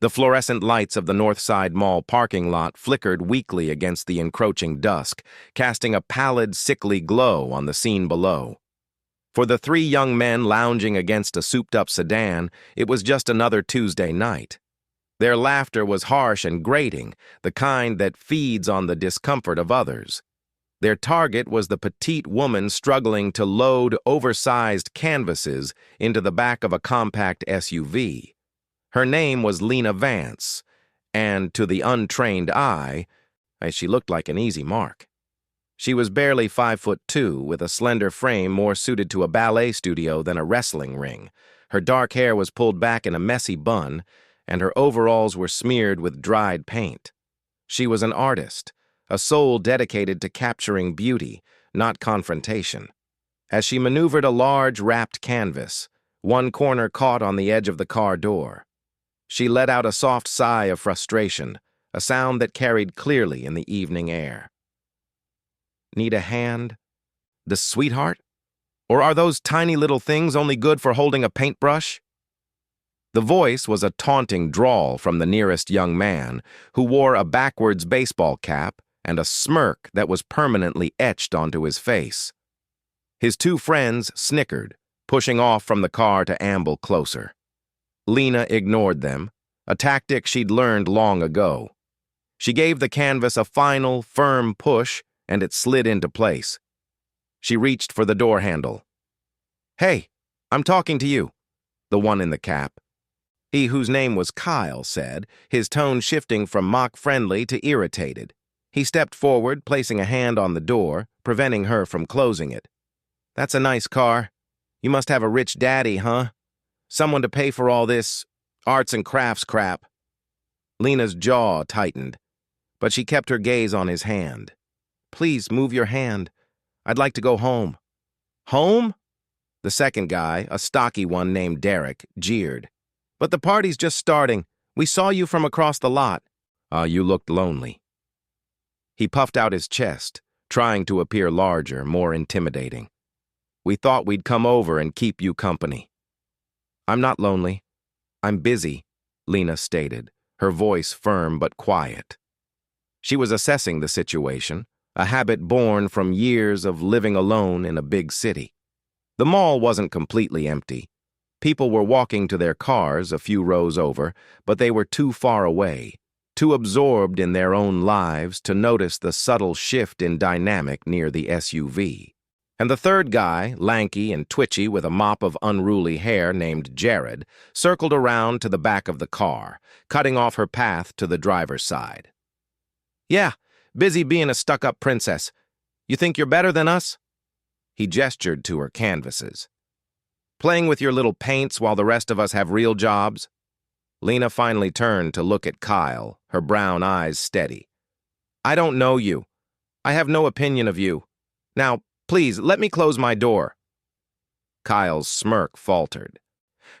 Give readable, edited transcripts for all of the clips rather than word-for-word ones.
The fluorescent lights of the Northside Mall parking lot flickered weakly against the encroaching dusk, casting a pallid, sickly glow on the scene below. For the three young men lounging against a souped-up sedan, it was just another Tuesday night. Their laughter was harsh and grating, the kind that feeds on the discomfort of others. Their target was the petite woman struggling to load oversized canvases into the back of a compact SUV. Her name was Lena Vance, and to the untrained eye, she looked like an easy mark. She was barely 5'2", with a slender frame more suited to a ballet studio than a wrestling ring. Her dark hair was pulled back in a messy bun, and her overalls were smeared with dried paint. She was an artist, a soul dedicated to capturing beauty, not confrontation. As she maneuvered a large, wrapped canvas, one corner caught on the edge of the car door. She let out a soft sigh of frustration, a sound that carried clearly in the evening air. Need a hand? The sweetheart? Or are those tiny little things only good for holding a paintbrush? The voice was a taunting drawl from the nearest young man, who wore a backwards baseball cap and a smirk that was permanently etched onto his face. His two friends snickered, pushing off from the car to amble closer. Lena ignored them, a tactic she'd learned long ago. She gave the canvas a final, firm push, and it slid into place. She reached for the door handle. "Hey, I'm talking to you," the one in the cap. He whose name was Kyle said, his tone shifting from mock-friendly to irritated. He stepped forward, placing a hand on the door, preventing her from closing it. "That's a nice car. You must have a rich daddy, huh? Someone to pay for all this arts and crafts crap." Lena's jaw tightened, but she kept her gaze on his hand. "Please move your hand. I'd like to go home." "Home?" The second guy, a stocky one named Derek, jeered. "But the party's just starting. We saw you from across the lot." You looked lonely." He puffed out his chest, trying to appear larger, more intimidating. "We thought we'd come over and keep you company." "I'm not lonely. I'm busy," Lena stated, her voice firm but quiet. She was assessing the situation, a habit born from years of living alone in a big city. The mall wasn't completely empty. People were walking to their cars a few rows over, but they were too far away, too absorbed in their own lives to notice the subtle shift in dynamic near the SUV. And the third guy, lanky and twitchy with a mop of unruly hair named Jared, circled around to the back of the car, cutting off her path to the driver's side. "Yeah, busy being a stuck-up princess. You think you're better than us?" He gestured to her canvases. "Playing with your little paints while the rest of us have real jobs?" Lena finally turned to look at Kyle, her brown eyes steady. "I don't know you. I have no opinion of you. Now, please, let me close my door." Kyle's smirk faltered.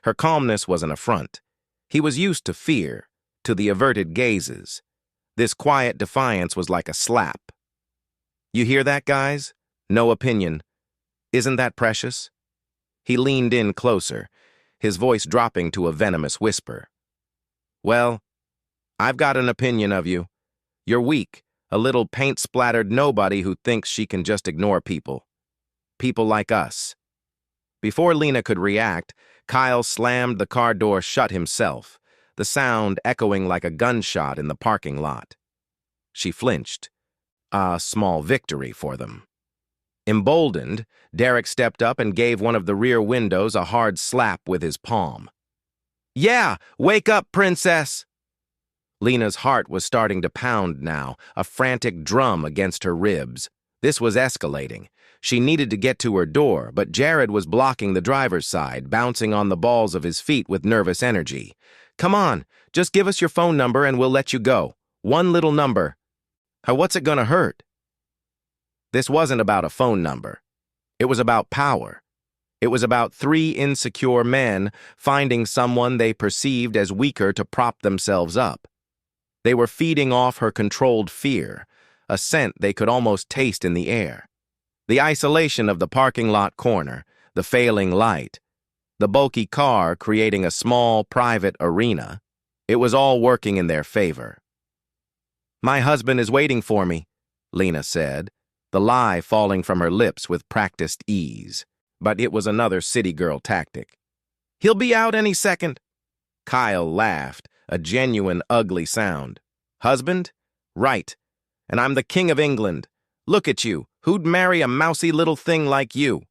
Her calmness was an affront. He was used to fear, to the averted gazes. This quiet defiance was like a slap. "You hear that, guys? No opinion. Isn't that precious?" He leaned in closer, his voice dropping to a venomous whisper. "Well, I've got an opinion of you. You're weak, a little paint-splattered nobody who thinks she can just ignore people. People like us." Before Lena could react, Kyle slammed the car door shut himself, the sound echoing like a gunshot in the parking lot. She flinched. A small victory for them. Emboldened, Derek stepped up and gave one of the rear windows a hard slap with his palm. "Yeah, wake up, princess!" Lena's heart was starting to pound now, a frantic drum against her ribs. This was escalating. She needed to get to her door, but Jared was blocking the driver's side, bouncing on the balls of his feet with nervous energy. "Come on, just give us your phone number and we'll let you go. One little number. What's it gonna hurt?" This wasn't about a phone number. It was about power. It was about three insecure men finding someone they perceived as weaker to prop themselves up. They were feeding off her controlled fear, a scent they could almost taste in the air. The isolation of the parking lot corner, the failing light, the bulky car creating a small, private arena. It was all working in their favor. "My husband is waiting for me," Lena said, the lie falling from her lips with practiced ease. But it was another city girl tactic. "He'll be out any second." Kyle laughed, a genuine ugly sound. "Husband? Right. And I'm the King of England. Look at you. Who'd marry a mousy little thing like you?"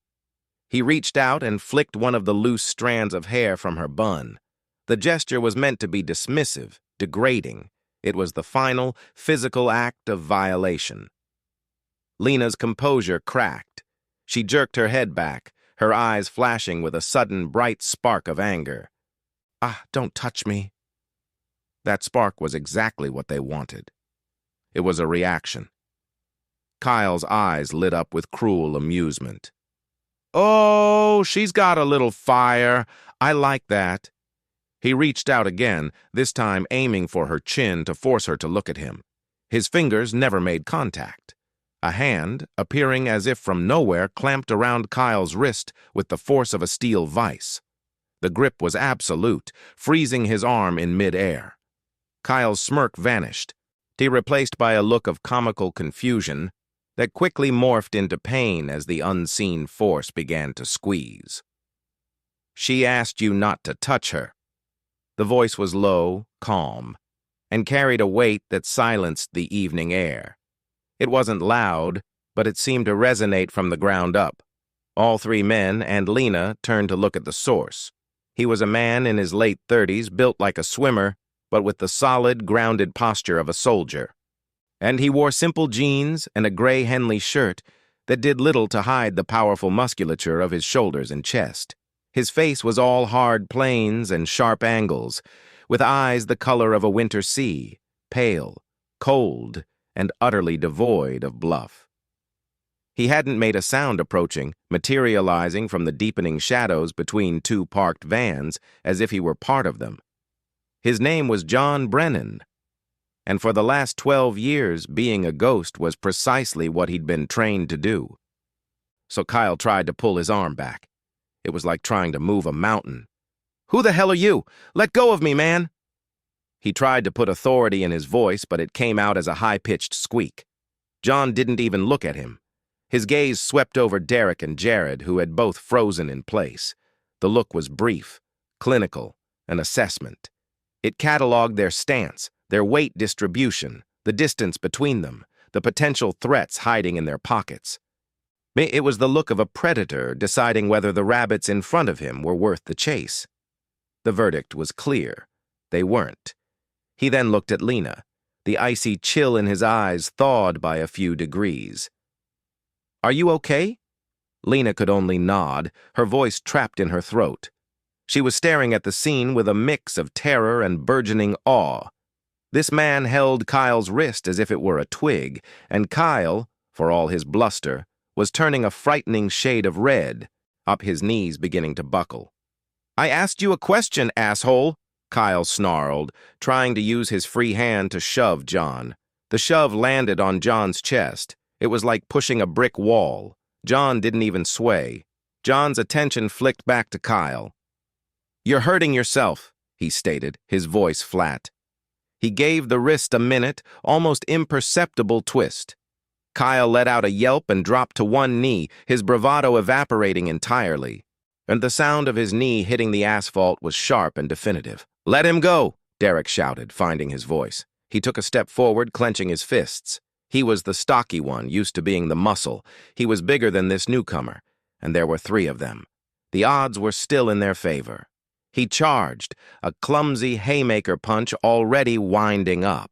He reached out and flicked one of the loose strands of hair from her bun. The gesture was meant to be dismissive, degrading. It was the final, physical act of violation. Lena's composure cracked. She jerked her head back, her eyes flashing with a sudden bright spark of anger. "Ah, don't touch me." That spark was exactly what they wanted. It was a reaction. Kyle's eyes lit up with cruel amusement. "Oh, she's got a little fire. I like that." He reached out again, this time aiming for her chin to force her to look at him. His fingers never made contact. A hand, appearing as if from nowhere, clamped around Kyle's wrist with the force of a steel vise. The grip was absolute, freezing his arm in mid-air. Kyle's smirk vanished, replaced by a look of comical confusion that quickly morphed into pain as the unseen force began to squeeze. "She asked you not to touch her." The voice was low, calm, and carried a weight that silenced the evening air. It wasn't loud, but it seemed to resonate from the ground up. All three men and Lena turned to look at the source. He was a man in his late 30s, built like a swimmer, but with the solid, grounded posture of a soldier. And he wore simple jeans and a gray Henley shirt that did little to hide the powerful musculature of his shoulders and chest. His face was all hard planes and sharp angles, with eyes the color of a winter sea, pale, cold, and utterly devoid of bluff. He hadn't made a sound approaching, materializing from the deepening shadows between two parked vans as if he were part of them. His name was John Brennan, and for the last 12 years, being a ghost was precisely what he'd been trained to do. So Kyle tried to pull his arm back. It was like trying to move a mountain. "Who the hell are you? Let go of me, man!" He tried to put authority in his voice, but it came out as a high-pitched squeak. John didn't even look at him. His gaze swept over Derek and Jared, who had both frozen in place. The look was brief, clinical, an assessment. It cataloged their stance, their weight distribution, the distance between them, the potential threats hiding in their pockets. It was the look of a predator deciding whether the rabbits in front of him were worth the chase. The verdict was clear. They weren't. He then looked at Lena, the icy chill in his eyes thawed by a few degrees. "Are you okay?" Lena could only nod, her voice trapped in her throat. She was staring at the scene with a mix of terror and burgeoning awe. This man held Kyle's wrist as if it were a twig, and Kyle, for all his bluster, was turning a frightening shade of red, up his knees beginning to buckle. "I asked you a question, asshole," Kyle snarled, trying to use his free hand to shove John. The shove landed on John's chest. It was like pushing a brick wall. John didn't even sway. John's attention flicked back to Kyle. "You're hurting yourself," he stated, his voice flat. He gave the wrist a minute, almost imperceptible twist. Kyle let out a yelp and dropped to one knee, his bravado evaporating entirely. And the sound of his knee hitting the asphalt was sharp and definitive. "Let him go," Derek shouted, finding his voice. He took a step forward, clenching his fists. He was the stocky one, used to being the muscle. He was bigger than this newcomer, and there were 3 of them. The odds were still in their favor. He charged, a clumsy haymaker punch already winding up.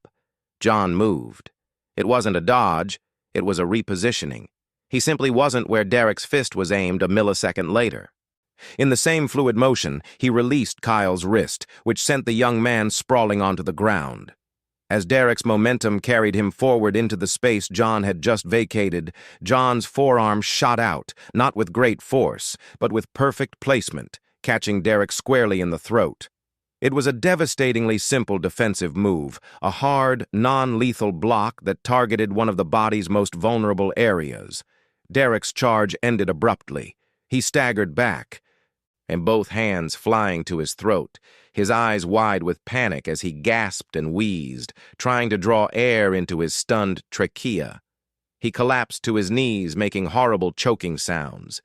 John moved. It wasn't a dodge, it was a repositioning. He simply wasn't where Derek's fist was aimed a millisecond later. In the same fluid motion, he released Kyle's wrist, which sent the young man sprawling onto the ground. As Derek's momentum carried him forward into the space John had just vacated, John's forearm shot out, not with great force, but with perfect placement, catching Derek squarely in the throat. It was a devastatingly simple defensive move, a hard, non-lethal block that targeted one of the body's most vulnerable areas. Derek's charge ended abruptly. He staggered back, and both hands flying to his throat, his eyes wide with panic as he gasped and wheezed, trying to draw air into his stunned trachea. He collapsed to his knees, making horrible choking sounds.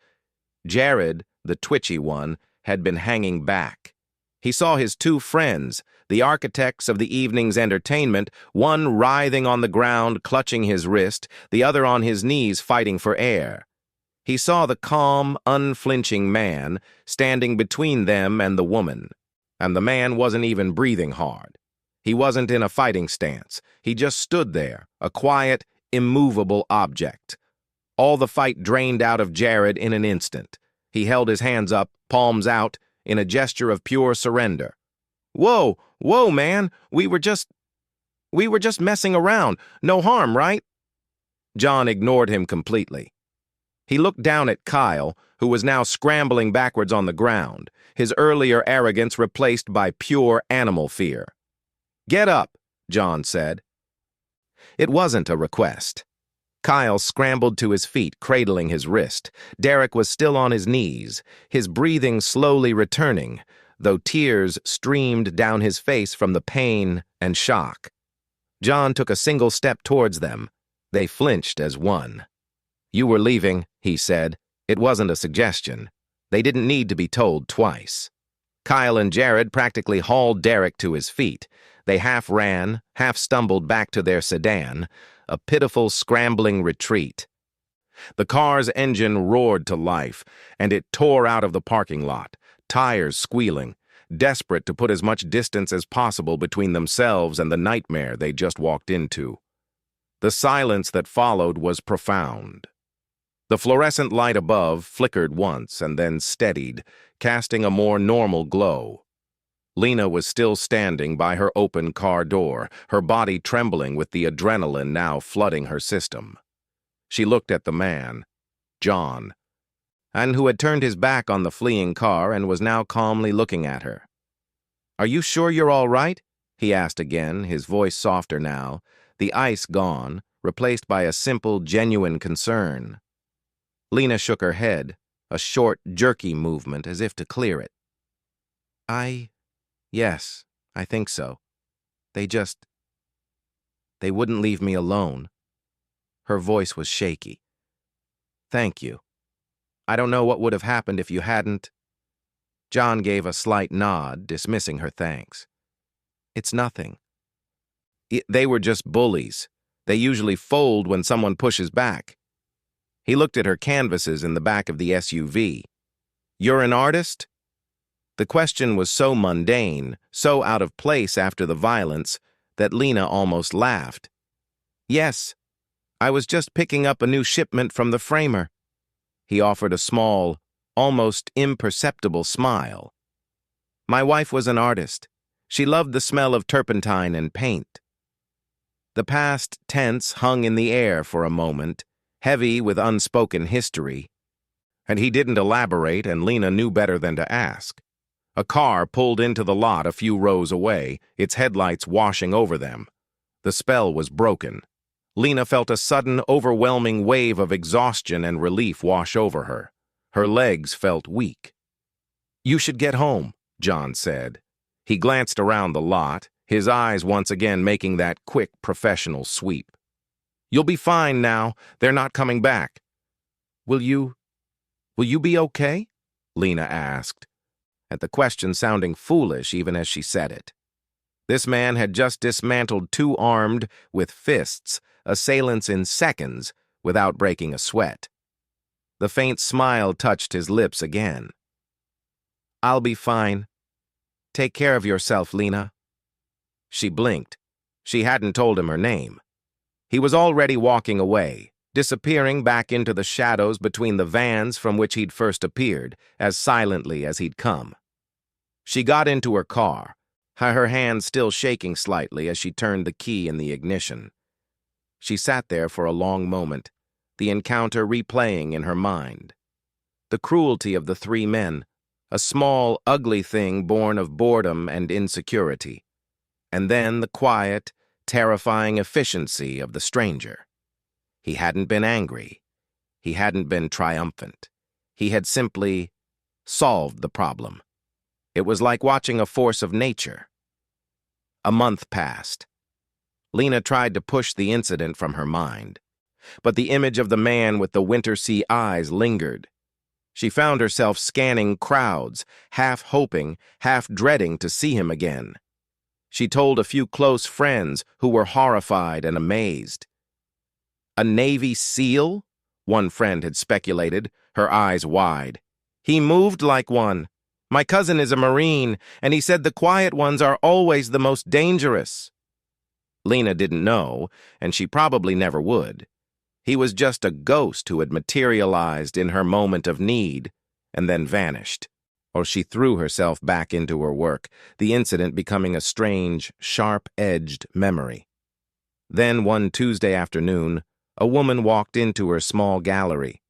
Jared, the twitchy one, had been hanging back. He saw his two friends, the architects of the evening's entertainment, one writhing on the ground, clutching his wrist, the other on his knees fighting for air. He saw the calm, unflinching man standing between them and the woman. And the man wasn't even breathing hard. He wasn't in a fighting stance. He just stood there, a quiet, immovable object. All the fight drained out of Jared in an instant. He held his hands up, palms out, in a gesture of pure surrender. "Whoa, whoa, man, we were just messing around. No harm, right?" John ignored him completely. He looked down at Kyle, who was now scrambling backwards on the ground, his earlier arrogance replaced by pure animal fear. "Get up," John said. It wasn't a request. Kyle scrambled to his feet, cradling his wrist. Derek was still on his knees, his breathing slowly returning, though tears streamed down his face from the pain and shock. John took a single step towards them. They flinched as one. "You were leaving," he said. It wasn't a suggestion. They didn't need to be told twice. Kyle and Jared practically hauled Derek to his feet. They half ran, half stumbled back to their sedan, a pitiful, scrambling retreat. The car's engine roared to life, and it tore out of the parking lot, tires squealing, desperate to put as much distance as possible between themselves and the nightmare they just walked into. The silence that followed was profound. The fluorescent light above flickered once and then steadied, casting a more normal glow. Lena was still standing by her open car door, her body trembling with the adrenaline now flooding her system. She looked at the man, John, and who had turned his back on the fleeing car and was now calmly looking at her. "Are you sure you're all right?" he asked again, his voice softer now, the ice gone, replaced by a simple, genuine concern. Lena shook her head, a short, jerky movement as if to clear it. Yes, I think so. They wouldn't leave me alone." Her voice was shaky. "Thank you. I don't know what would have happened if you hadn't." John gave a slight nod, dismissing her thanks. "It's nothing. They were just bullies. They usually fold when someone pushes back." He looked at her canvases in the back of the SUV. "You're an artist?" The question was so mundane, so out of place after the violence, that Lena almost laughed. "Yes, I was just picking up a new shipment from the framer." He offered a small, almost imperceptible smile. "My wife was an artist. She loved the smell of turpentine and paint." The past tense hung in the air for a moment, heavy with unspoken history. And he didn't elaborate, and Lena knew better than to ask. A car pulled into the lot a few rows away, its headlights washing over them. The spell was broken. Lena felt a sudden, overwhelming wave of exhaustion and relief wash over her. Her legs felt weak. "You should get home," John said. He glanced around the lot, his eyes once again making that quick, professional sweep. "You'll be fine now. They're not coming back." Will you be okay?" Lena asked, at the question sounding foolish even as she said it. This man had just dismantled two armed, with fists, assailants in seconds without breaking a sweat. The faint smile touched his lips again. "I'll be fine. Take care of yourself, Lena." She blinked. She hadn't told him her name. He was already walking away, disappearing back into the shadows between the vans from which he'd first appeared, as silently as he'd come. She got into her car, her hand still shaking slightly as she turned the key in the ignition. She sat there for a long moment, the encounter replaying in her mind. The cruelty of the three men, a small, ugly thing born of boredom and insecurity. And then the quiet, terrifying efficiency of the stranger. He hadn't been angry. He hadn't been triumphant. He had simply solved the problem. It was like watching a force of nature. A month passed. Lena tried to push the incident from her mind, but the image of the man with the winter sea eyes lingered. She found herself scanning crowds, half hoping, half dreading to see him again. She told a few close friends who were horrified and amazed. A Navy SEAL? One friend had speculated, her eyes wide. He moved like one. My cousin is a Marine, and he said the quiet ones are always the most dangerous. Lena didn't know, and she probably never would. He was just a ghost who had materialized in her moment of need and then vanished. Or she threw herself back into her work, the incident becoming a strange, sharp-edged memory. Then one Tuesday afternoon, a woman walked into her small gallery.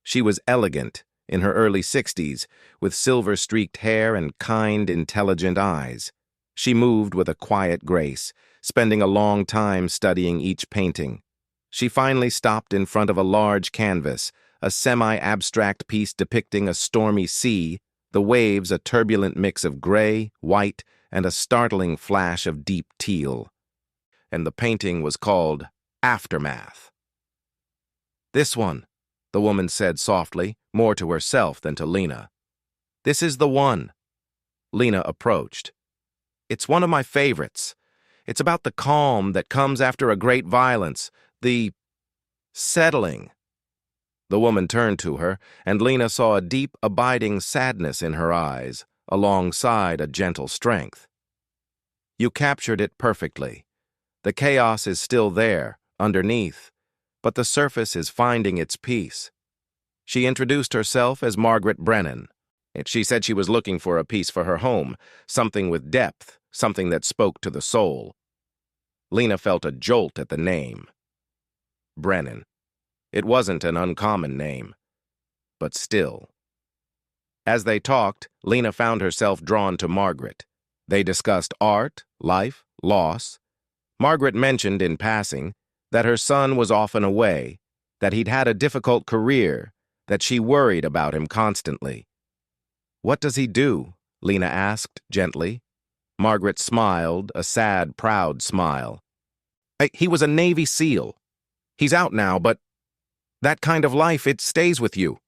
She was elegant, in her early 60s, with silver-streaked hair and kind, intelligent eyes. She moved with a quiet grace, spending a long time studying each painting. She finally stopped in front of a large canvas, a semi-abstract piece depicting a stormy sea, the waves a turbulent mix of gray, white, and a startling flash of deep teal. And the painting was called Aftermath. This one, the woman said softly, more to herself than to Lena. This is the one. Lena approached. It's one of my favorites. It's about the calm that comes after a great violence, the settling. The woman turned to her, and Lena saw a deep, abiding sadness in her eyes, alongside a gentle strength. You captured it perfectly. The chaos is still there, underneath, but the surface is finding its peace. She introduced herself as Margaret Brennan. She said she was looking for a piece for her home, something with depth, something that spoke to the soul. Lena felt a jolt at the name. Brennan. It wasn't an uncommon name, but still. As they talked, Lena found herself drawn to Margaret. They discussed art, life, loss. Margaret mentioned in passing that her son was often away, that he'd had a difficult career, that she worried about him constantly. What does he do? Lena asked gently. Margaret smiled, a sad, proud smile. He was a Navy SEAL. He's out now, but that kind of life, it stays with you.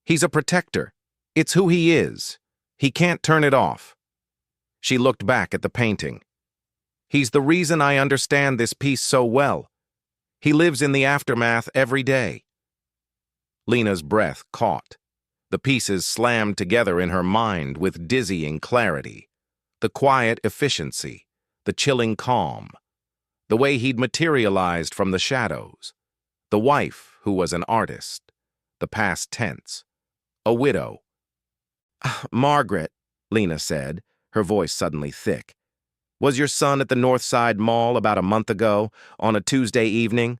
He's a protector. It's who he is. He can't turn it off. She looked back at the painting. He's the reason I understand this piece so well. He lives in the aftermath every day. Lena's breath caught. The pieces slammed together in her mind with dizzying clarity. The quiet efficiency, the chilling calm, the way he'd materialized from the shadows, the wife who was an artist, the past tense, a widow. Margaret, Lena said, her voice suddenly thick. Was your son at the North Side Mall about a month ago, on a Tuesday evening?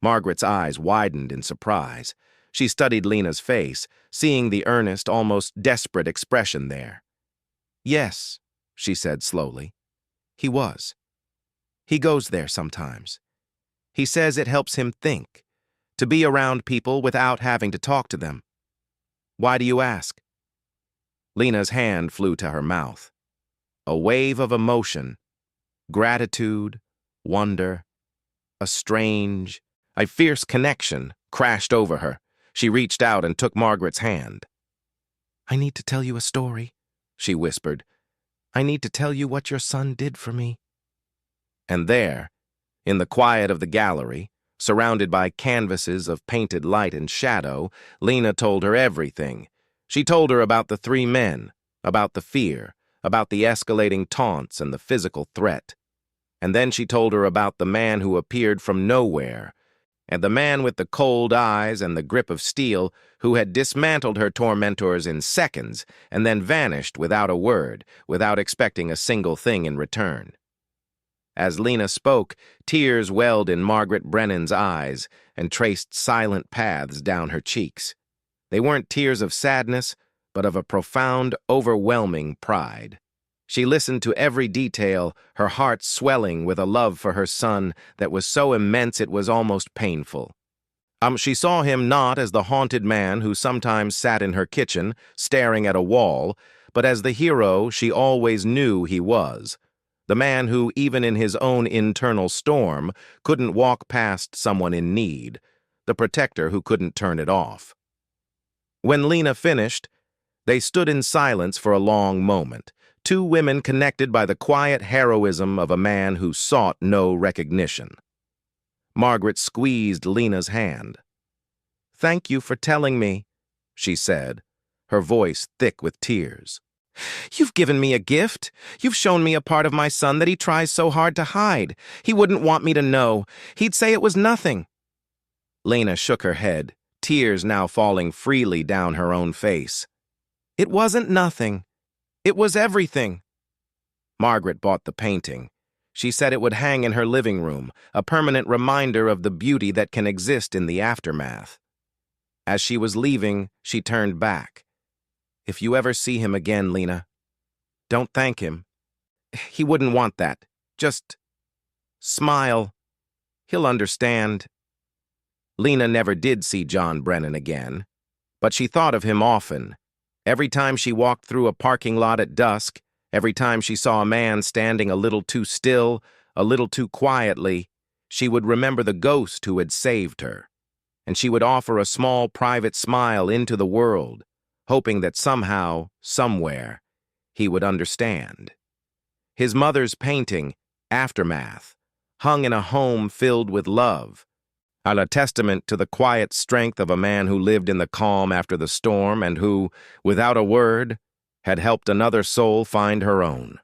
Margaret's eyes widened in surprise. She studied Lena's face, seeing the earnest, almost desperate expression there. Yes, she said slowly. He was. He goes there sometimes. He says it helps him think, to be around people without having to talk to them. Why do you ask? Lena's hand flew to her mouth. A wave of emotion, gratitude, wonder, a fierce connection crashed over her. She reached out and took Margaret's hand. I need to tell you a story, she whispered. I need to tell you what your son did for me. And there, in the quiet of the gallery, surrounded by canvases of painted light and shadow, Lena told her everything. She told her about the three men, about the fear, about the escalating taunts and the physical threat. And then she told her about the man who appeared from nowhere, and the man with the cold eyes and the grip of steel who had dismantled her tormentors in seconds and then vanished without a word, without expecting a single thing in return. As Lena spoke, tears welled in Margaret Brennan's eyes and traced silent paths down her cheeks. They weren't tears of sadness, but of a profound, overwhelming pride. She listened to every detail, her heart swelling with a love for her son that was so immense it was almost painful. She saw him not as the haunted man who sometimes sat in her kitchen, staring at a wall, but as the hero she always knew he was. The man who, even in his own internal storm, couldn't walk past someone in need. The protector who couldn't turn it off. When Lena finished, they stood in silence for a long moment, two women connected by the quiet heroism of a man who sought no recognition. Margaret squeezed Lena's hand. "Thank you for telling me," she said, her voice thick with tears. "You've given me a gift. You've shown me a part of my son that he tries so hard to hide. He wouldn't want me to know. He'd say it was nothing." Lena shook her head, tears now falling freely down her own face. "It wasn't nothing. It was everything." Margaret bought the painting. She said it would hang in her living room, a permanent reminder of the beauty that can exist in the aftermath. As she was leaving, she turned back. "If you ever see him again, Lena, don't thank him. He wouldn't want that. Just smile. He'll understand." Lena never did see John Brennan again, but she thought of him often. Every time she walked through a parking lot at dusk, every time she saw a man standing a little too still, a little too quietly, she would remember the ghost who had saved her, and she would offer a small private smile into the world, hoping that somehow, somewhere, he would understand. His mother's painting, Aftermath, hung in a home filled with love, a testament to the quiet strength of a man who lived in the calm after the storm and who, without a word, had helped another soul find her own.